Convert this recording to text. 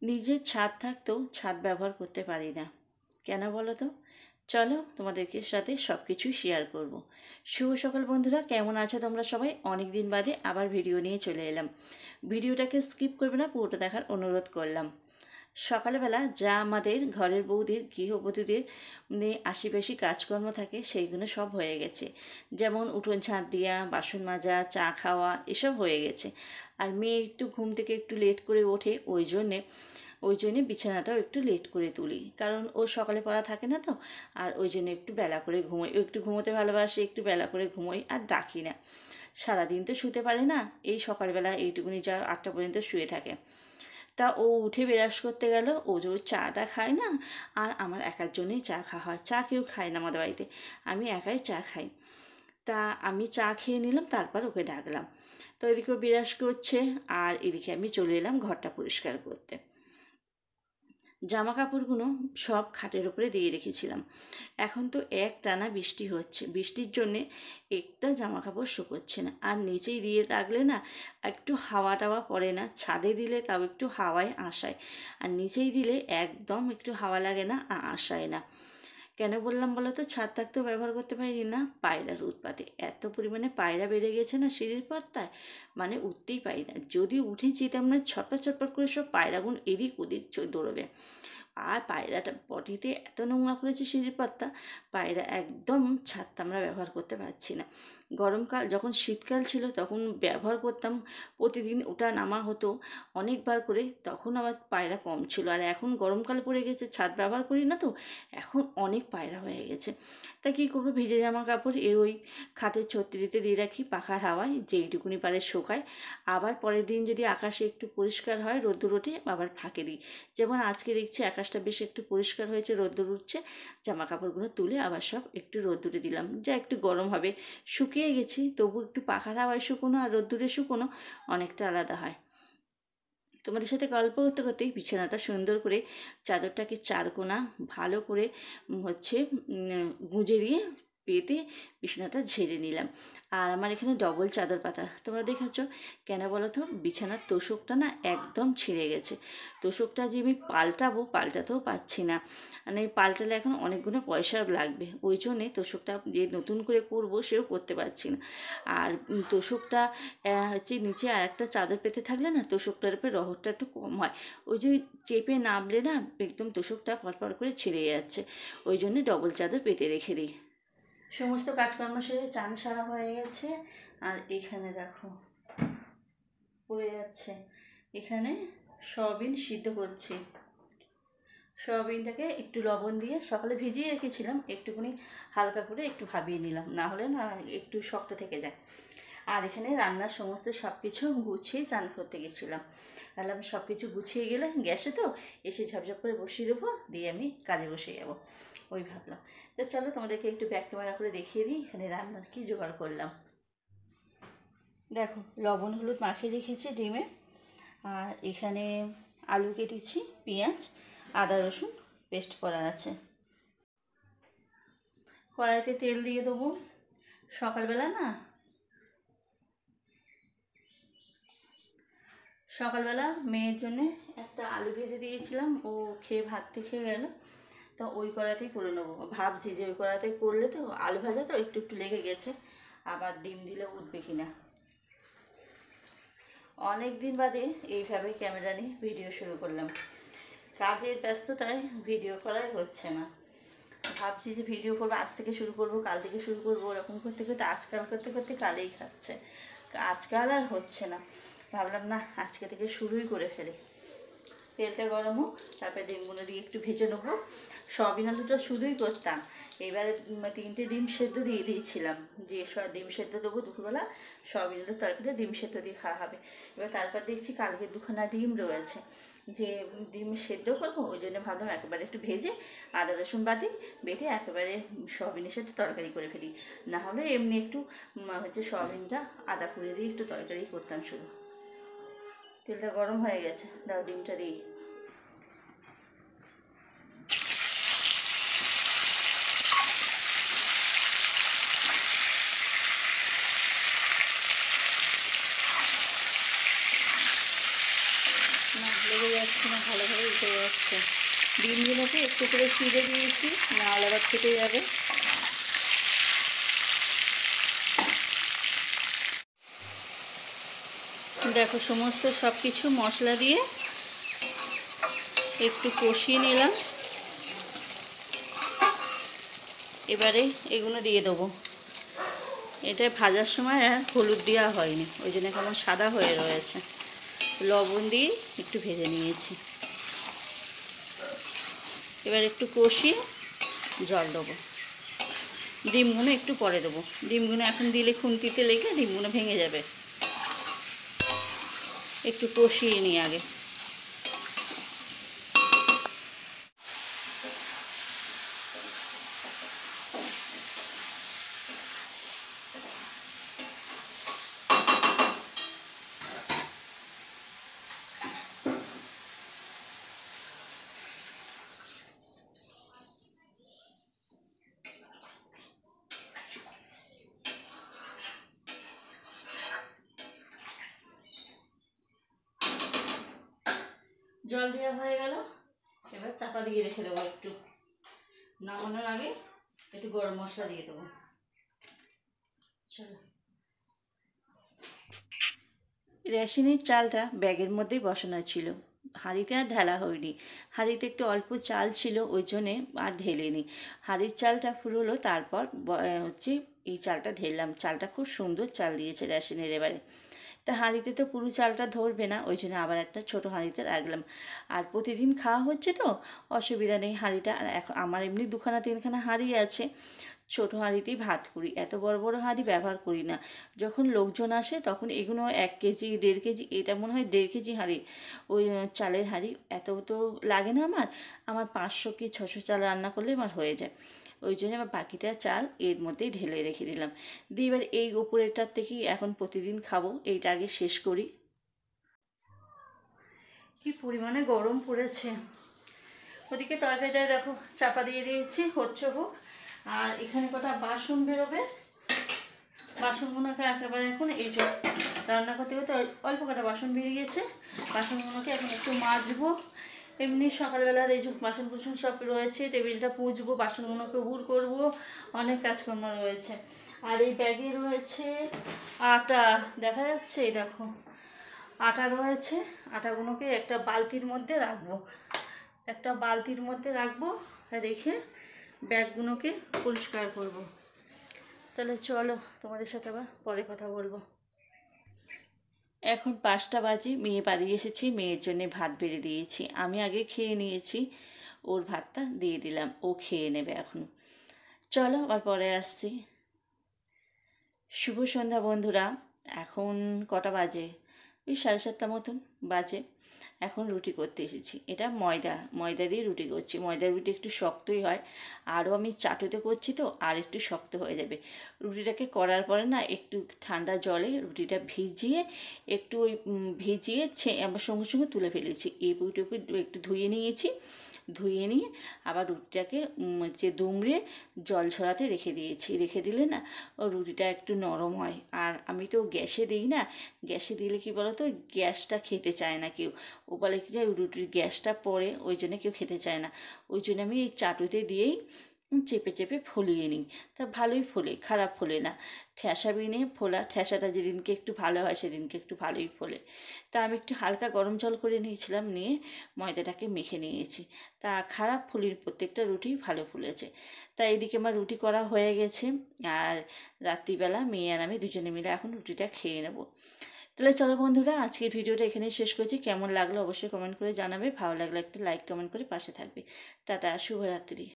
নিজের ছাদ থাকতেও ছাদ ব্যবহার করতে পারি না, কেন বলো তো? চলো তোমাদেরকে সাথে সব কিছুই শেয়ার করব। শুভ সকাল বন্ধুরা, কেমন আছো তোমরা সবাই? অনেক দিন বাদে আবার ভিডিও নিয়ে চলে এলাম। ভিডিওটাকে স্কিপ করবে না, পুরোটা দেখার অনুরোধ করলাম। সকালবেলা যা আমাদের ঘরের বউদের গৃহবধূদের আশিপাশি কাজকর্ম থাকে সেইগুলো সব হয়ে গেছে। যেমন উঠোন ঝাঁট দেওয়া, বাসন মাজা, চা খাওয়া, এসব হয়ে গেছে। আর মেয়ে একটু ঘুম থেকে একটু লেট করে ওঠে, ওই জন্যে বিছানাটাও একটু লেট করে তুলি, কারণ ও সকালে পড়া থাকে না তো। আর ওই জন্য একটু বেলা করে ঘুমোই, ও একটু ঘুমোতে ভালোবাসে, একটু বেলা করে ঘুমোই আর ডাকি না। সারাদিন তো শুতে পারে না, এই সকালবেলা এইটুকুনি যা 8টা পর্যন্ত শুয়ে থাকে। তা ও উঠে ব্রাশ করতে গেল, ও যে চাটা খায় না। আর আমার একার জন্যই চা খাওয়া হয়, চা কেউ খায় না আমাদের বাড়িতে, আমি একাই চা খাই। তা আমি চা খেয়ে নিলাম, তারপর ওকে ডাকলাম। তো এদিকেও বিরাস করছে, আর এদিকে আমি চলে এলাম ঘরটা পরিষ্কার করতে। জামা কাপড়গুলো সব খাটের উপরে দিয়ে রেখেছিলাম। এখন তো একটানা বৃষ্টি হচ্ছে, বৃষ্টির জন্যে একটা জামা কাপড় শুকোচ্ছে না। আর নিচেই দিয়ে রাখলে না একটু হাওয়া টাওয়া পড়ে না, ছাদে দিলে তাও একটু হাওয়ায় আসায়, আর নিচেই দিলে একদম একটু হাওয়া লাগে না, আসায় না। কেন বললাম বলো তো? ছাদ থাকতেও ব্যবহার করতে পারি না, পায়রার উৎপাতে এত পরিমাণে পায়রা বেড়ে গেছে না সিঁড়ির পর্দায়, মানে উঠতেই পারি না। যদি উঠেছি তেমন ছটপট ছটপট করে সব পায়রাগুন এদিক ওদিক দৌড়বে। আর পায়রাটা পটিতে এত নোংরা করেছে সিঁড়ির পাতটা, পায়রা একদম ছাদটা আমরা ব্যবহার করতে পারছি না। গরমকাল যখন শীতকাল ছিল তখন ব্যবহার করতাম, প্রতিদিন ওটা নামা হতো অনেকবার করে, তখন আবার পায়রা কম ছিল। আর এখন গরমকাল পড়ে গেছে, ছাদ ব্যবহার করি না তো, এখন অনেক পায়রা হয়ে গেছে। তা কী করবো, ভিজে জামা কাপড় ওই খাটের ছত্রিতে দিয়ে রাখি, পাখার হাওয়ায় যেইটুকুনি পারে শোকায়। আবার পরের দিন যদি আকাশে একটু পরিষ্কার হয়, রোদ্দুর ওঠে, আবার ফাঁকে দিই। যেমন আজকে দেখছি আকাশটা বেশ একটু পরিষ্কার হয়েছে, রোদ্দুর উঠছে, জামা কাপড়গুলো তুলে আবার সব একটু রোদ্দুরে দিলাম, যা একটু গরম হবে। শুকিয়ে গেছি তবু একটু পাখার হাওয়ায় শুকোনো আর রোদ্দুরে শুকোনো অনেকটা আলাদা হয়। তোমাদের সাথে গল্প করতে করতেই বিছানাটা সুন্দর করে চাদরটাকে চারকোনা ভালো করে গুঁজে দিয়ে পেতে বিছানাটা ঝেড়ে নিলাম। আর আমার এখানে ডবল চাদর পাতা, তোমরা দেখেছো। কেন বলো তো? বিছানার তোষকটা না একদম ছিঁড়ে গেছে। তোষকটা যে আমি পাল্টাবো, পাল্টাতেও পাচ্ছি না, মানে পাল্টালে এখন অনেকগুলো পয়সা লাগবে, ওই জন্যে তোষকটা যে নতুন করে করব সেও করতে পারছি না। আর তোষকটা নিচে আর একটা চাদর পেতে থাকলে না তোষকটার উপরে রহটা একটু কম হয়। ওই যে চেপে নামলে না একদম তোষকটা পরপর করে ছিঁড়ে যাচ্ছে, ওই জন্যে ডবল চাদর পেতে রেখে দিই। সমস্ত কাজকর্ম সেরে চান সারা হয়ে গেছে। আর এখানে দেখো পড়ে যাচ্ছে, এখানে সয়াবিন সিদ্ধ করছি। সয়াবিনটাকে একটু লবণ দিয়ে সকালে ভিজিয়ে রেখেছিলাম, একটুখানি হালকা করে একটু ভাবিয়ে নিলাম, না হলে না একটু শক্ত থেকে যায়। আর এখানে রান্নার সমস্ত সব কিছু গুছিয়ে চান করতে গেছিলাম। তাহলে সব কিছু গুছিয়ে গেলে গ্যাসে তো এসে ঝপঝপ করে বসিয়ে দেবো, দিয়ে আমি কাজে বসে যাবো, ওই ভাবলাম। তো চলো তোমাদেরকে একটু ব্যাক ক্যামেরা করে দেখিয়ে দিই এখানে রান্নার কী জোগাড় করলাম। দেখো, লবণ হলুদ মাখিয়ে রেখেছি ডিমে। আর এখানে আলু কেটেছি, পেঁয়াজ, আদা রসুন পেস্ট করা আছে। কড়াইতে তেল দিয়ে দেবো। সকালবেলা মেয়ের জন্য একটা আলু ভেজে দিয়েছিলাম, ও খেয়ে ভাত খেয়ে গেল, তো ওই কড়াতেই করে নেবো। ভাবছি যে ওই কড়াতে করলে তো আলু ভাজা তো একটু একটু লেগে গেছে, আবার ডিম দিলে উঠবে কিনা। অনেক দিন বাদে এইভাবে ক্যামেরা নিয়ে ভিডিও শুরু করলাম, কাজের ব্যস্ততায় ভিডিও করাই হচ্ছে না। ভাবছি যে ভিডিও করবো, আজ থেকে শুরু করবো, কাল থেকে শুরু করবো, ওরকম করতে করতে আজকাল করতে করতে কালেই খাচ্ছে, আজকাল আর হচ্ছে না। ভাবলাম না, আজকে থেকে শুরুই করে ফেলি। তেলটা গরম হোক, তারপরে ডিমগুলো দিয়ে একটু ভেজে নেবো। সয়াবিন আলুটা শুধুই করতাম, এবারে 3টে ডিম সেদ্ধ দিয়ে দিয়েছিলাম, যে ডিম সেদ্ধ দেবো দুপুরবেলা, সয়াবিন আলুর তরকারিতে ডিম সেদ্ধ দিয়ে খাওয়া হবে। এবার তারপর দেখছি কালকে 2খানা ডিম রয়েছে, যে ডিম সেদ্ধ করবো, ওই জন্য ভাবলাম একেবারে একটু ভেজে আদা রসুন বেটে একেবারে সয়াবিনের সাথে তরকারি করে ফেলি। না হলে এমনি একটু সয়াবিনটা আদা করে দিয়ে একটু তরকারি করতাম শুধু। তেলটা গরম হয়ে গেছে, দাও ডিমটা দিই। না, লেগে যাচ্ছে না, ভালোভাবে উঠে যাচ্ছে। ডিমগুলোকে একটু করে চিড়ে দিয়েছি, নাহলে আবার ফেটে যাবে। দেখো সমস্ত সব কিছু মশলা দিয়ে একটু কষিয়ে নিলাম। এবারে এগুলো দিয়ে দেবো। এটা ভাজার সময় আর হলুদ দেওয়া হয়নি, ওই জন্য কেমন সাদা হয়ে রয়েছে। লবণ দিয়ে একটু ভেজে নিয়েছি। এবার একটু কষিয়ে জল দেবো। ডিমগুলো একটু পরে দেবো, ডিমগুলো এখন দিলে খুন্তিতে লেগে ডিমগুলো ভেঙে যাবে। একটু কষিয়ে নিই আগে। জল দেওয়া হয়ে গেল, এবার চাপা দিয়ে রেখে দেবো। একটু নামানোর আগে একটু গরম মশলা দিয়ে দেবো। চলো, রেশনের চালটা ব্যাগের মধ্যেই বসানো ছিল, হাঁড়িতে আর ঢালা হয়নি। হাঁড়িতে একটু অল্প চাল ছিল, ওই জন্যে আর ঢেলিনি। হাঁড়ির চালটা ফুরোলো, তারপর হচ্ছে এই চালটা ঢেললাম। চালটা খুব সুন্দর চাল দিয়েছে রেশনের। এবারে তা হাঁড়িতে তো পুরো চালটা ধরবে না, ওই জন্য আবার একটা ছোটো হাঁড়িতে রাখলাম। আর প্রতিদিন খাওয়া হচ্ছে তো অসুবিধা নেই। হাঁড়িটা এখন আমার এমনি 2-3খানা হাঁড়ি আছে, ছোটো হাঁড়িতেই ভাত করি, এত বড় বড় হাঁড়ি ব্যবহার করি না। যখন লোকজন আসে তখন এগুলো 1 কেজি 1.5 কেজি, এটা মনে হয় 1.5 কেজি হাঁড়ি, ওই চালের হাঁড়ি। এত তো লাগে না আমার 500 কি 600 চাল রান্না করলে আমার হয়ে যায়। ওই জন্য আমার বাকিটা চাল এর মধ্যেই ঢেলে রেখে দিলাম। দিয়ে এবার এই উপরেরটার থেকেই এখন প্রতিদিন খাবো, এইটা আগে শেষ করি। কি পরিমাণে গরম পড়েছে। ওদিকে তরকারিটা দেখো চাপা দিয়ে দিয়েছি, হচ্ছে হোক। আর এখানে কটা বাসন বেরোবে, বাসনগুলোকে একেবারে এখন এই যে রান্না করতে করতে অল্প কটা বাসন বেরিয়ে গেছে, বাসনগুলোকে এখন একটু মাজবো। এমনি সকালবেলার এই যে বাসন কুসন সব রয়েছে, টেবিলটা পুঁজবো, বাসনগুলোকে হুড় করবো, অনেক কাজকর্ম রয়েছে। আর এই ব্যাগে রয়েছে আটা, দেখা যাচ্ছে এই দেখো আটা রয়েছে। আটাগুলোকে একটা বালতির মধ্যে রাখবো, রেখে ব্যাগগুলোকে পরিষ্কার করব। তাহলে চলো তোমাদের সাথে আবার পরে কথা বলবো। এখন 5টা বাজে, মেয়ে বাড়ি এসেছি, মেয়ের জন্য ভাত বেড়ে দিয়েছি। আমি আগে খেয়ে নিয়েছি, ওর ভাতটা দিয়ে দিলাম, ও খেয়ে নেবে এখন। চলো আবার পরে আসছি। শুভ সন্ধ্যা বন্ধুরা। এখন কটা বাজে? ওই 7:30 মতন বাজে। এখন রুটি করতে এসেছি। এটা ময়দা দিয়ে রুটি করছি। ময়দার রুটি একটু শক্তই হয়, আরও আমি চাটুতে করছি তো আর একটু শক্ত হয়ে যাবে। রুটিটাকে করার পরে না একটু ঠান্ডা জলে রুটিটা ভিজিয়ে একটু ওই ভিজিয়ে আমার সঙ্গে সঙ্গে তুলে ফেলেছি। এই পুইটুকু একটু ধুয়ে নিয়েছি, ধুয়ে নিয়ে আবার রুটিটাকে দুমড়ে জল ছড়াতে রেখে দিলে না ও রুটিটা একটু নরম হয়। আর আমি তো গ্যাসে দিই না, গ্যাসে দিলে কি বলো তো, গ্যাসটা খেতে চায় না কেউ। ও বলে কি যে রুটির গ্যাসটা পড়ে, ওই জন্য কেউ খেতে চায় না। ওই জন্য আমি এই চাটুতে দিয়েই চেপে চেপে ফলিয়ে নিই। তা ভালোই ফোলে, খারাপ ফোলে না। ঠেসা বিনে ফোলা, ঠেসাটা যেদিনকে একটু ভালো হয় সেদিনকে একটু ভালোই ফোলে। তা আমি একটু হালকা গরম জল করে নিয়েছিলাম, নিয়ে ময়দাটাকে মেখে নিয়েছি। তা খারাপ ফুলির প্রত্যেকটা রুটি ভালো ফুলেছে। তা এদিকে আমার রুটি করা হয়ে গেছে। আর রাত্রিবেলা মেয়ে আর আমি দুজনে মিলে এখন রুটিটা খেয়ে নেব। তাহলে চলো বন্ধুরা, আজকের ভিডিওটা এখানেই শেষ করছি। কেমন লাগলো অবশ্যই কমেন্ট করে জানাবে, ভালো লাগলে একটা লাইক কমেন্ট করে পাশে থাকবে। টাটা, শুভরাত্রি।